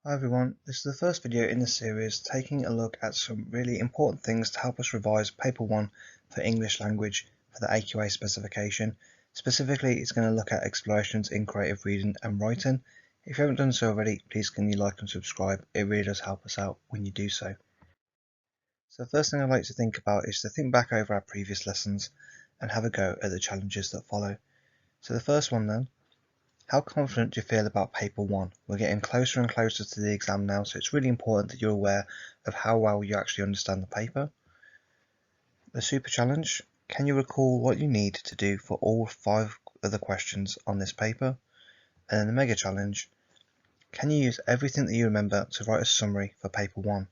Hi everyone, this is the first video in the series taking a look at some really important things to help us revise Paper 1 for English language for the AQA specification. Specifically, it's going to look at explorations in creative reading and writing. If you haven't done so already, please can you like and subscribe, it really does help us out when you do so. So the first thing I'd like to think about is to think back over our previous lessons and have a go at the challenges that follow. So the first one then, how confident do you feel about paper 1? We're getting closer and closer to the exam now, so it's really important that you're aware of how well you actually understand the paper. The super challenge, can you recall what you need to do for all 5 of the questions on this paper? And then the mega challenge, can you use everything that you remember to write a summary for paper 1?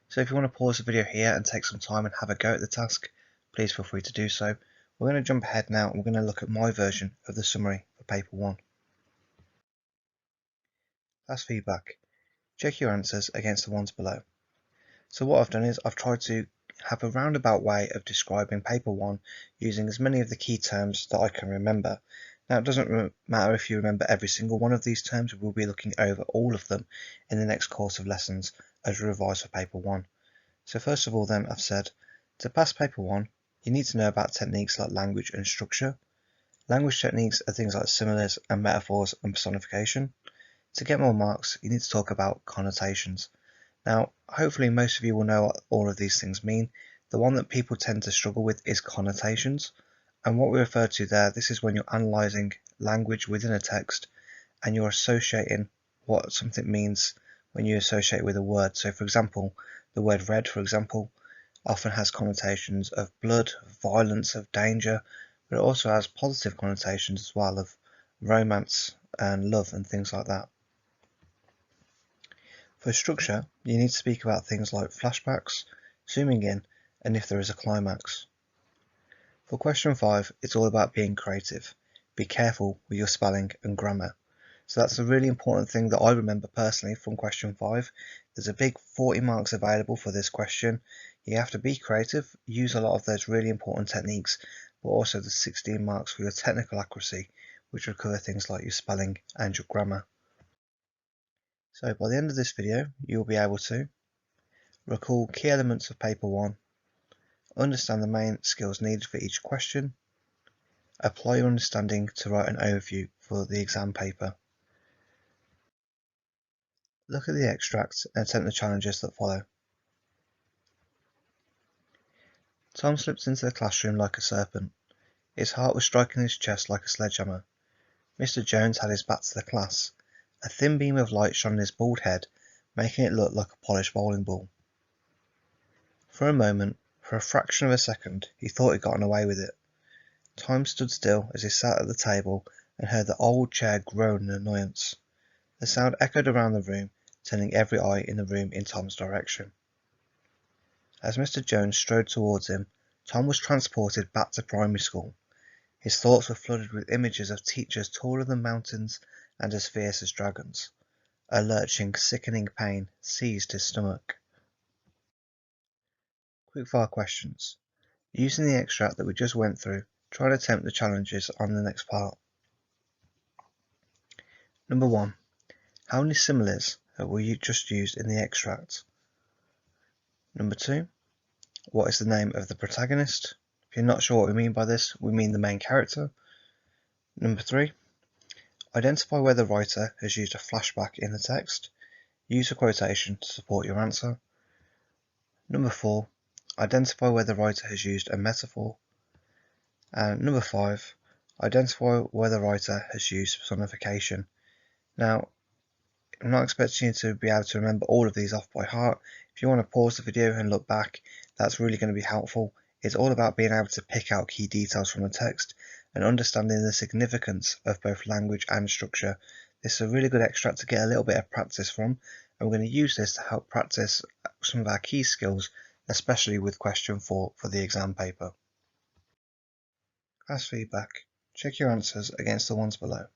So if you want to pause the video here and take some time and have a go at the task, please feel free to do so. We're going to jump ahead now and we're going to look at my version of the summary for paper 1. Last feedback. Check your answers against the ones below. So what I've done is I've tried to have a roundabout way of describing paper 1 using as many of the key terms that I can remember. Now it doesn't matter if you remember every single one of these terms, we'll be looking over all of them in the next course of lessons as we revise for paper 1. So first of all then I've said, to pass paper 1 you need to know about techniques like language and structure. Language techniques are things like similes and metaphors and personification. To get more marks you need to talk about connotations. Now, hopefully most of you will know what all of these things mean. The one that people tend to struggle with is connotations. And what we refer to there, this is when you're analysing language within a text and you're associating what something means when you associate it with a word. So for example, the word red, for example, often has connotations of blood, of violence, of danger, but it also has positive connotations as well of romance and love and things like that. For structure, you need to speak about things like flashbacks, zooming in, and if there is a climax. For question 5, it's all about being creative. Be careful with your spelling and grammar. So that's a really important thing that I remember personally from question 5. There's a big 40 marks available for this question. You have to be creative, use a lot of those really important techniques, but also the 16 marks for your technical accuracy, which will cover things like your spelling and your grammar. So by the end of this video, you'll be able to recall key elements of paper 1, understand the main skills needed for each question, apply your understanding to write an overview for the exam paper. Look at the extract and attempt the challenges that follow. Tom slipped into the classroom like a serpent. His heart was striking his chest like a sledgehammer. Mr. Jones had his back to the class. A thin beam of light shone on his bald head, making it look like a polished bowling ball. For a moment, for a fraction of a second, he thought he'd gotten away with it. Tom stood still as he sat at the table and heard the old chair groan in annoyance. The sound echoed around the room, turning every eye in the room in Tom's direction. As Mr. Jones strode towards him, Tom was transported back to primary school. His thoughts were flooded with images of teachers taller than mountains and as fierce as dragons. A lurching, sickening pain seized his stomach. Quickfire questions. Using the extract that we just went through, try and attempt the challenges on the next part. Number 1. How many similes were you just used in the extract? Number 2. What is the name of the protagonist? If you're not sure what we mean by this, we mean the main character. Number 3. Identify where the writer has used a flashback in the text. Use a quotation to support your answer. Number 4. Identify where the writer has used a metaphor. And number 5. Identify where the writer has used personification. Now, I'm not expecting you to be able to remember all of these off by heart. If you want to pause the video and look back, that's really going to be helpful. It's all about being able to pick out key details from the text and understanding the significance of both language and structure. This is a really good extract to get a little bit of practice from, and we're going to use this to help practice some of our key skills, especially with question 4 for the exam paper. As feedback, check your answers against the ones below.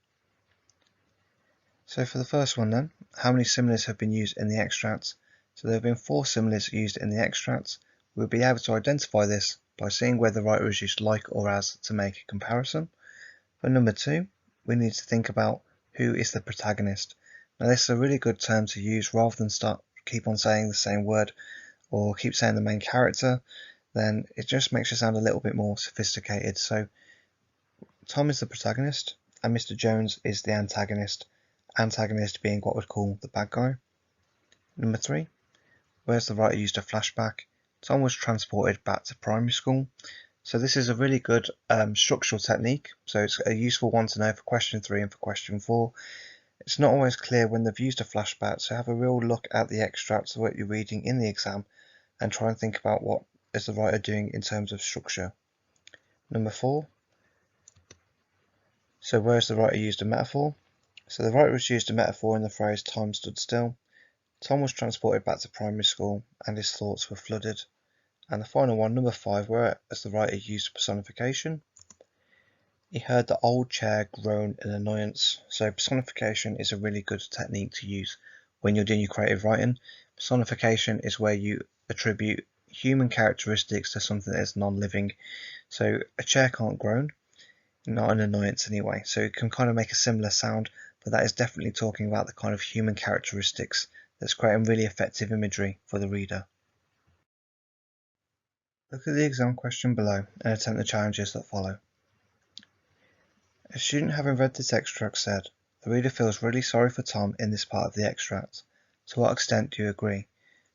So for the first one then, how many similes have been used in the extract? So there have been 4 similes used in the extract. We'll be able to identify this by seeing where the writer has used like or as to make a comparison. For number 2, we need to think about who is the protagonist. Now this is a really good term to use rather than keep on saying the same word or keep saying the main character. Then it just makes you sound a little bit more sophisticated. So Tom is the protagonist and Mr. Jones is the antagonist. Antagonist being what we'd call the bad guy. Number 3. Where's the writer used a flashback? Tom was transported back to primary school. So this is a really good structural technique. So it's a useful one to know for question 3 and for question 4. It's not always clear when they've used a flashback, so have a real look at the extracts of what you're reading in the exam and try and think about what is the writer doing in terms of structure. Number 4. So where has the writer used a metaphor? So the writer has used a metaphor in the phrase time stood still. Tom was transported back to primary school and his thoughts were flooded. And the final one, number 5, where has the writer used personification? He heard the old chair groan in annoyance. So personification is a really good technique to use when you're doing your creative writing. Personification is where you attribute human characteristics to something that is non-living. So a chair can't groan, not an annoyance anyway. So it can kind of make a similar sound, but that is definitely talking about the kind of human characteristics that's creating really effective imagery for the reader. Look at the exam question below and attempt the challenges that follow. A student having read this extract said, "The reader feels really sorry for Tom in this part of the extract. To what extent do you agree?"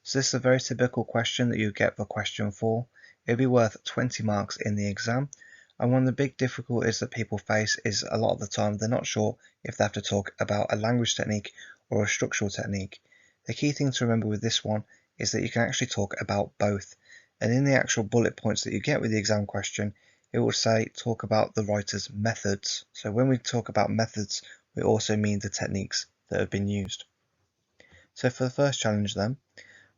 So this is a very typical question that you get for question 4. It'll be worth 20 marks in the exam. And one of the big difficulties that people face is a lot of the time they're not sure if they have to talk about a language technique or a structural technique. The key thing to remember with this one is that you can actually talk about both. And in the actual bullet points that you get with the exam question, it will say talk about the writer's methods. So when we talk about methods, we also mean the techniques that have been used. So for the first challenge then,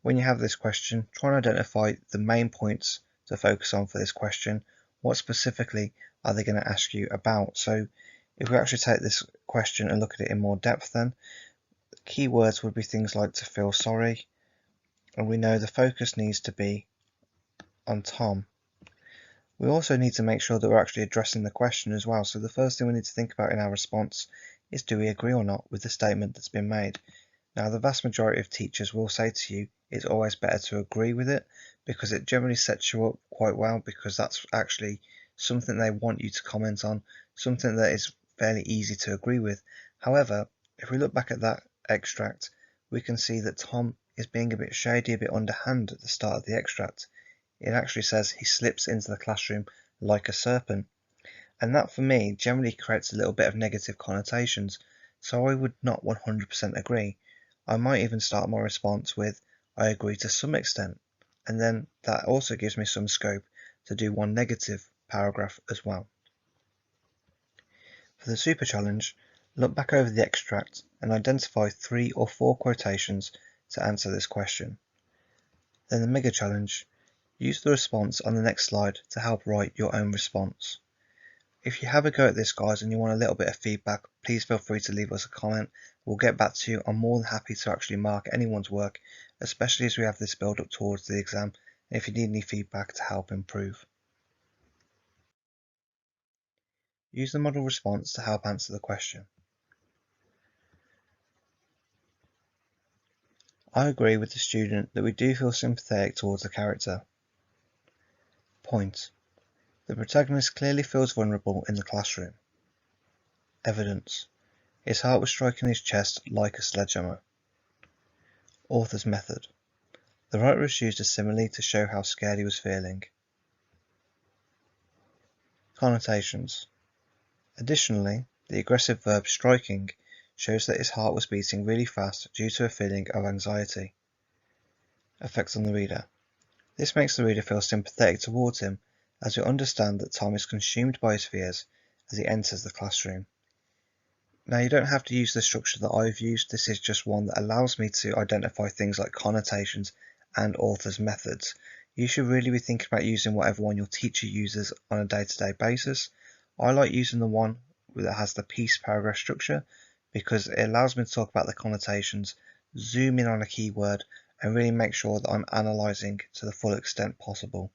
when you have this question, try and identify the main points to focus on for this question. What specifically are they going to ask you about? So if we actually take this question and look at it in more depth then, keywords would be things like to feel sorry, and we know the focus needs to be on Tom. We also need to make sure that we're actually addressing the question as well. So the first thing we need to think about in our response is, do we agree or not with the statement that's been made? Now, the vast majority of teachers will say to you it's always better to agree with it because it generally sets you up quite well, because that's actually something they want you to comment on, something that is fairly easy to agree with. However, if we look back at that extract, we can see that Tom is being a bit shady, a bit underhand at the start of the extract. It actually says he slips into the classroom like a serpent. And that for me generally creates a little bit of negative connotations, so I would not 100% agree. I might even start my response with, I agree to some extent, and then that also gives me some scope to do one negative paragraph as well. For the super challenge, look back over the extract and identify 3 or 4 quotations to answer this question. Then the mega challenge, use the response on the next slide to help write your own response. If you have a go at this, guys, and you want a little bit of feedback, please feel free to leave us a comment. We'll get back to you. I'm more than happy to actually mark anyone's work, especially as we have this build up towards the exam, and if you need any feedback to help improve. Use the model response to help answer the question. I agree with the student that we do feel sympathetic towards the character. Point. The protagonist clearly feels vulnerable in the classroom. Evidence. His heart was striking his chest like a sledgehammer. Author's method. The writer has used a simile to show how scared he was feeling. Connotations. Additionally, the aggressive verb striking shows that his heart was beating really fast due to a feeling of anxiety. Effect on the reader. This makes the reader feel sympathetic towards him, as we understand that Tom is consumed by his fears as he enters the classroom. Now, you don't have to use the structure that I've used. This is just one that allows me to identify things like connotations and author's methods. You should really be thinking about using whatever one your teacher uses on a day-to-day basis. I like using the one that has the piece paragraph structure because it allows me to talk about the connotations, zoom in on a keyword, and really make sure that I'm analysing to the full extent possible.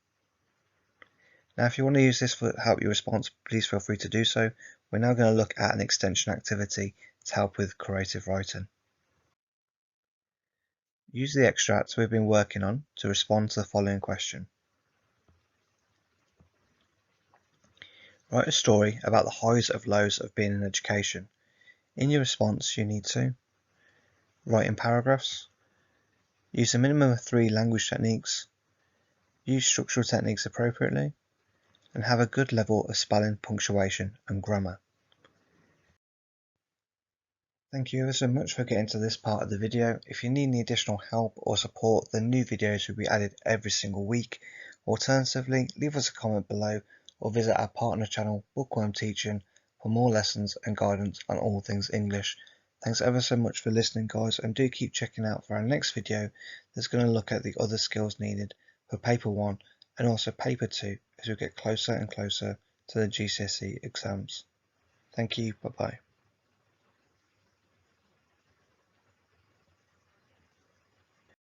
Now, if you want to use this to help your response, please feel free to do so. We're now going to look at an extension activity to help with creative writing. Use the extracts we've been working on to respond to the following question. Write a story about the highs and lows of being in education. In your response, you need to write in paragraphs, use a minimum of 3 language techniques, use structural techniques appropriately, and have a good level of spelling, punctuation, and grammar. Thank you ever so much for getting to this part of the video. If you need any additional help or support, then new videos will be added every single week. Alternatively, leave us a comment below or visit our partner channel, Bookworm Teaching, for more lessons and guidance on all things English. Thanks ever so much for listening, guys, and do keep checking out for our next video that's going to look at the other skills needed for paper 1 and also paper 2 as we get closer and closer to the GCSE exams. Thank you, bye bye.